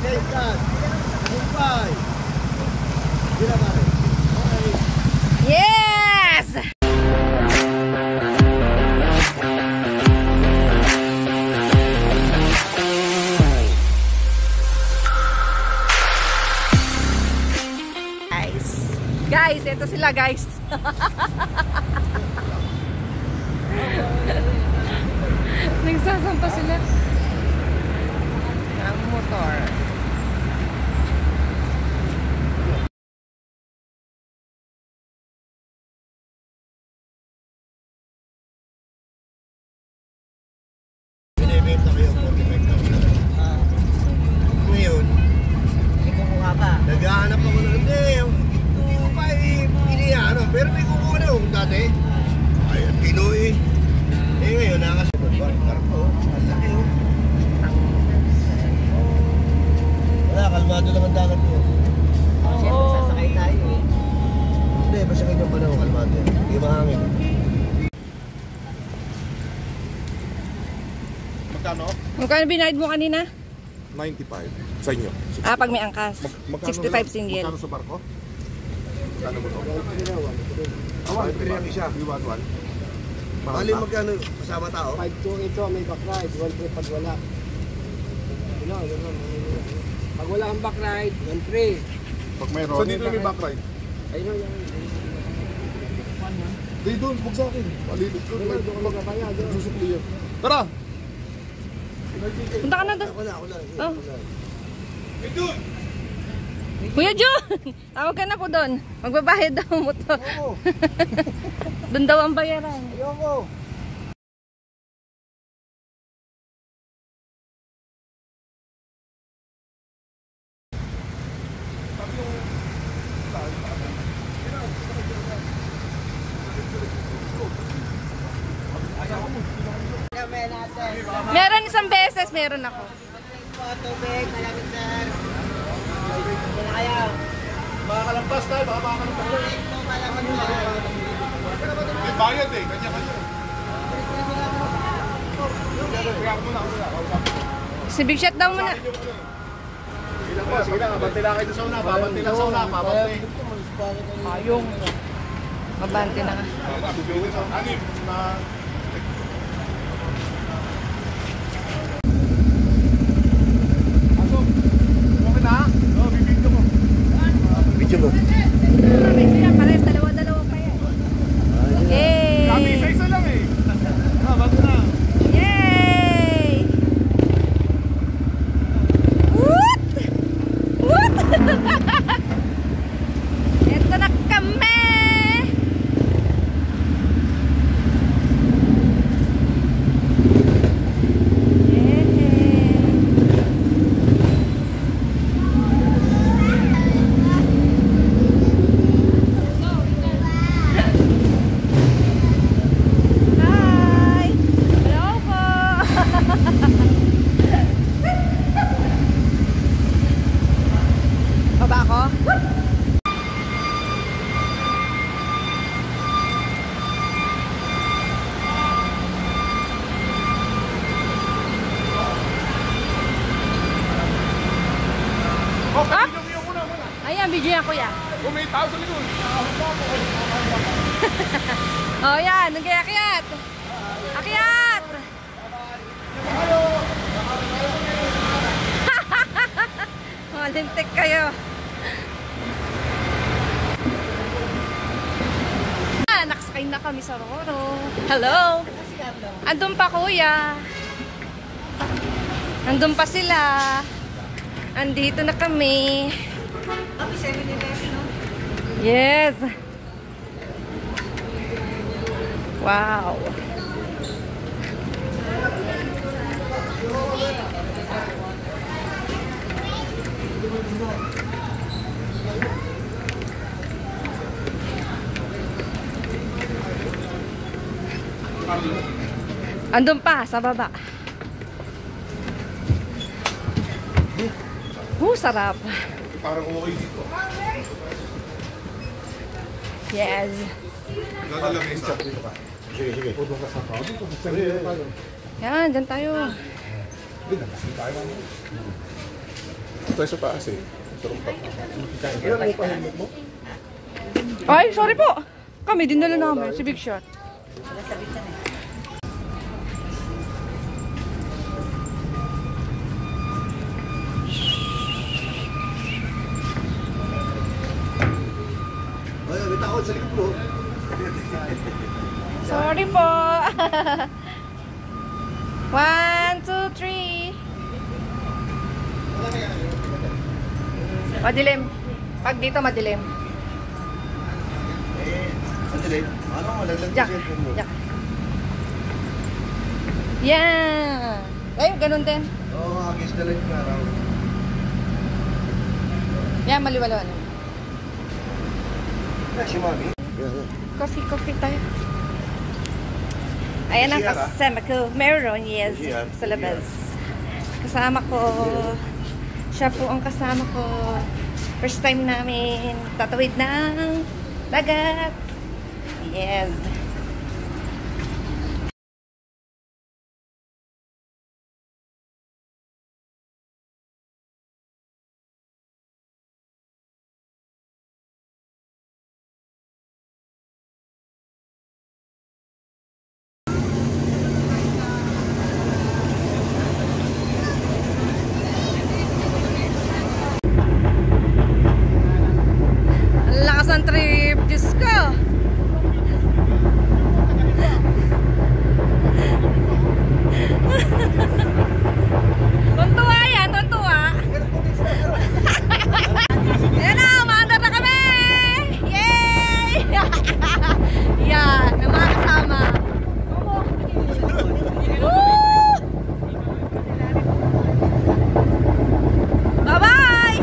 Yes! Guys, ito sila guys. Nagsasampa sila ng motor. Binibenta ko yung 45,000. Ngayon, naghahanap ako na, hindi ko pa iniano, pero may kukuha akong dati. Ay, Pinoy. Eh ngayon, nakasunod ba? Karpo, ang laki oh. Wala, kalmado lang ang dagat ko. Siyempre, sasakay tayo eh. Hindi, pasakay ng panahon, kalmado yan. Hindi mahangin. Magkano? Magkano binayad mo kanina? 95 sa inyo. Ah, pag may angkas. 65 single. Magkano sa barko? Magkano mo to? Awan, ang isa. Iwan-wan. Bali magkano kasama tao? 5-2 ito, may back ride. 1-3 pag wala. Pag wala ang back ride, 1-3. Pag mayroon. So dito may back ride? Ayun yan. Di doon, huwag sa akin. Palilip ko. Susukli yan. Tara! Punta ka na doon. Wala. Oh. Kuya John! Tawag ka na po doon. Magbabayad daw mo to. Doon daw ang bayaran. Ayoko. Meron isang beses, meron ako. Tubig, malamig sir. Kaya. Makakalampas tayo, baka makakalampas tayo. May bayad eh, kanya-kanya. Si Big Shot daw muna. Sige lang, babante lang kayo sa una. Babante lang sa una, babante. Ayong. Mabante na nga. Anim na... Video mo. Pares, dalawa-dalawa pa yan. Yay! Kami isa-isa lang eh. Bago na. Yay! What? What? Ito na kami! Baba ako? Okay, yung muna. Ayan, video ako ya. Kung may tao sa likod. Oh, yan. Nag-akyat. Akyat! Malintik kayo. Nakasakay na kami sa Roro. Hello! Andun pa kuya. Andun pa sila. Andito na kami. Happy 7-Eleven, no? Yes! Wow! Andun pa, sa baba. Sarap. Parang okay dito. Yes. Dadala may isa. Sige. Pudong ka sa tao. Yan, dyan tayo. Ito sa taas eh. Sa rooftop. Ilan mo pa helmet mo? Ay, sorry po. Kami, dinala namin. Si Big Shot. Nasabitan eh. Ay, bitakot sa likod mo. Sorry po. 1, 2, 3. Madilim. Pag dito, madilim. Madilim? Ano? Malaglag Jack. yung cellphone mo. Jack. Yan. Ay, ganun din. Oo, against the light na raw. Yan, maliwalawan. Si Mami? Coffee tayo. Ayan ang kasama ko. Meron, yes. Sa labas. Kasama ko. Siya po ang kasama ko. First time namin tatawid ng dagat. Yes. Lakas ang trip, Diyos ko. Tuntua yan, tuntua. Ayan na, umaandar na kami. Yay! Yan, ang mga kasama. Woo! Bye-bye!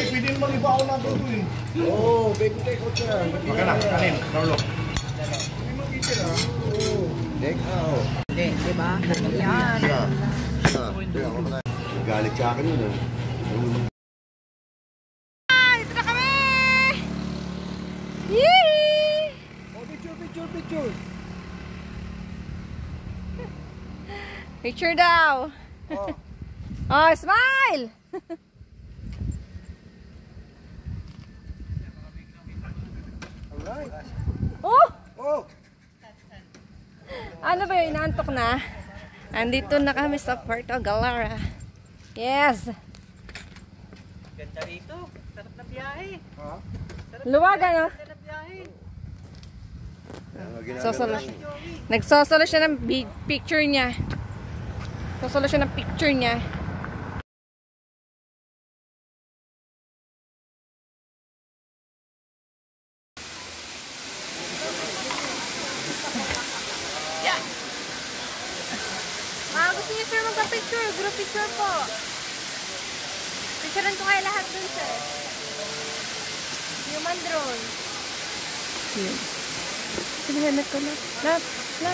Pwede naman iba ako natin ito eh. Oo, baby take out siya. Magkana, kanin, Carlo. Take out. Hindi, diba? Yan. Galit sa akin yun. Dito na kami! Yee! Oh, picture. Picture daw. Oh, smile! Alright. Oh! Oh! Ano ba yun? Inaantok na? Andito na kami sa Puerto Galera. Yes! Ganda rito. Sarap na biyahe. Luwag ano? Sarap na biyahe. Sosolo siya. Nagsosolo siya ng big picture niya. Sosolo siya ng picture niya. Gusto niyo sir magpa-picture? Group picture po. Picturean ko kayo lahat dun sir. Human drone. Yun. Sige, helmet ko na.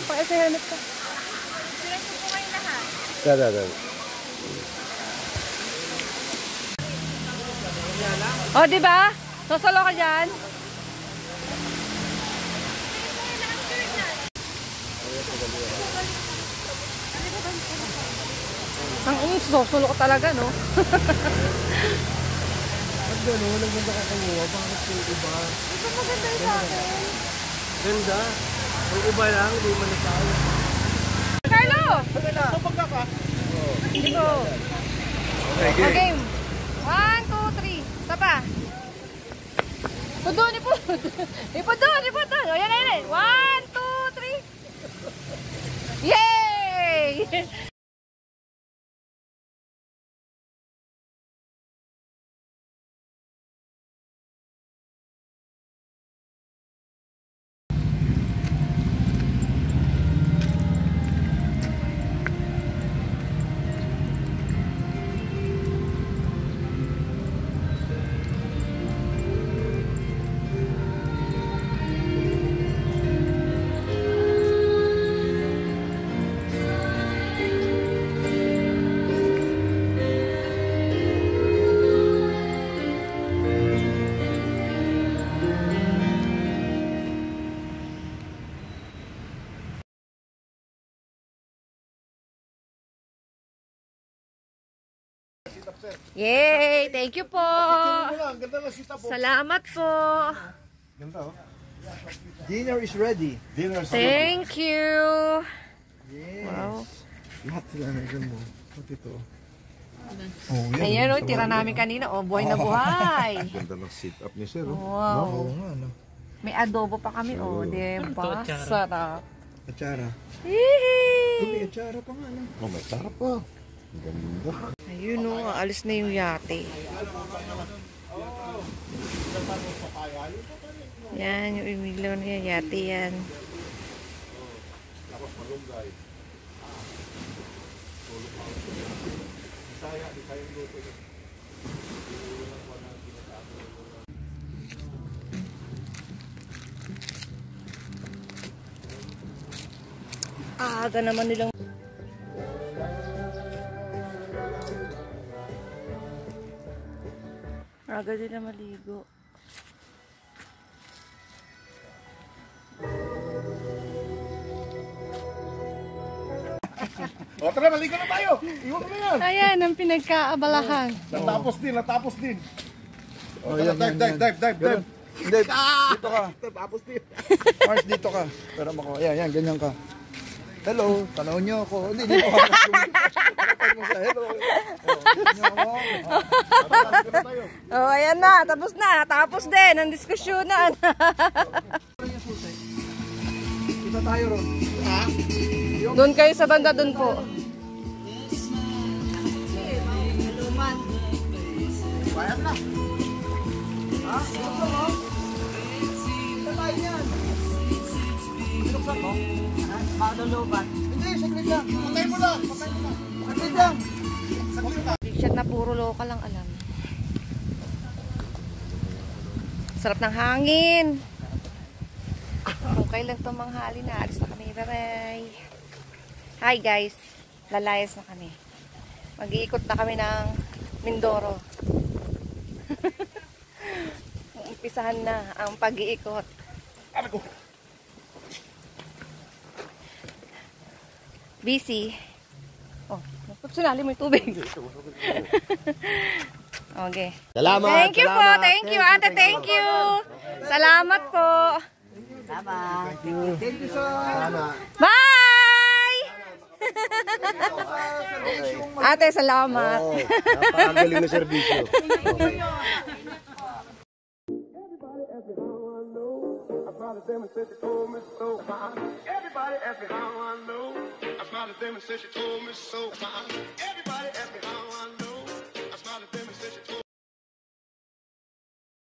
Pakisa helmet ko. Picturean ko po kayo lahat. Da. O, di ba? Sosolo ka dyan. Ang sosolo ka talaga, no? At gano'n, nagmanda ka kumuha. Bakit yung iba? Ito maganda yung sa akin. Ganda. Yung iba lang, hindi man ikaw. Carlo! Kapag ka ka? Dito. Okay, O, game. 1, 2, 3. Isa pa. Ipod doon, ipod. Ipod doon, ipod doon. O, yan, yan. 1, 2, 3. Yay! Yay! Thank you po! Ang ganda na sita po. Salamat po! Ganda oh. Dinner is ready. Dinner is ready. Thank you! Yes. Wow! Lahat sila na mo. Pati ito. Oh, yan. Ayan o, tira namin kanina. O, buhay na buhay! Ganda ng sit-up niya sir. Oh. Wow! Oo nga, no? May adobo pa kami. O, diba? Sarap! Atsara. Hihi! May atsara pa nga, no? Oh, may atsara pa. Ganda. Ayun o, alis na yung yate. Yan, yung imilaw na yan, yate yan. Aga naman nilang aga din na maligo. O tara, maligo na tayo. Iwan mo na yan. Ayan, ang pinagkaabalahan. Natapos din, natapos din. O, yan, dive. Hindi, dito ka. Natapos din. Mars, dito ka. Pero ako, yan, ganyan ka. Hello, tanawin niyo ako. Hindi, dito ka. Tanawin mo sa hello. Oh, ayan na, tapos na. Natapos din ang diskusyonan. Kita tayo ron. Ha? Doon kayo sa banda, doon po. Bayad na. Ha? Binuksan mo? Kita tayo yan. Binuksan mo? Makaluluban. Hindi, saglit lang. Patay mo lang. Saglit lang. Big shot na puro local lang alam. Sarap ng hangin. Okay lang itong manghali na. Alis na kami. Bye-bye. Hi guys. Lalayas na kami. Mag-iikot na kami ng Mindoro. Umpisahan na ang pag-iikot. Busy. Oh, sinali mo yung tubig. Okay. Salamat. Thank you po. Thank you, ate. Thank you. Salamat po. Salamat. Thank you, sir. Salamat. Bye! Ate, salamat. Oh, napakagaling na serbisyo. Everybody ask me how I know. I smiled at them and said she told me so. Everybody ask me how I know.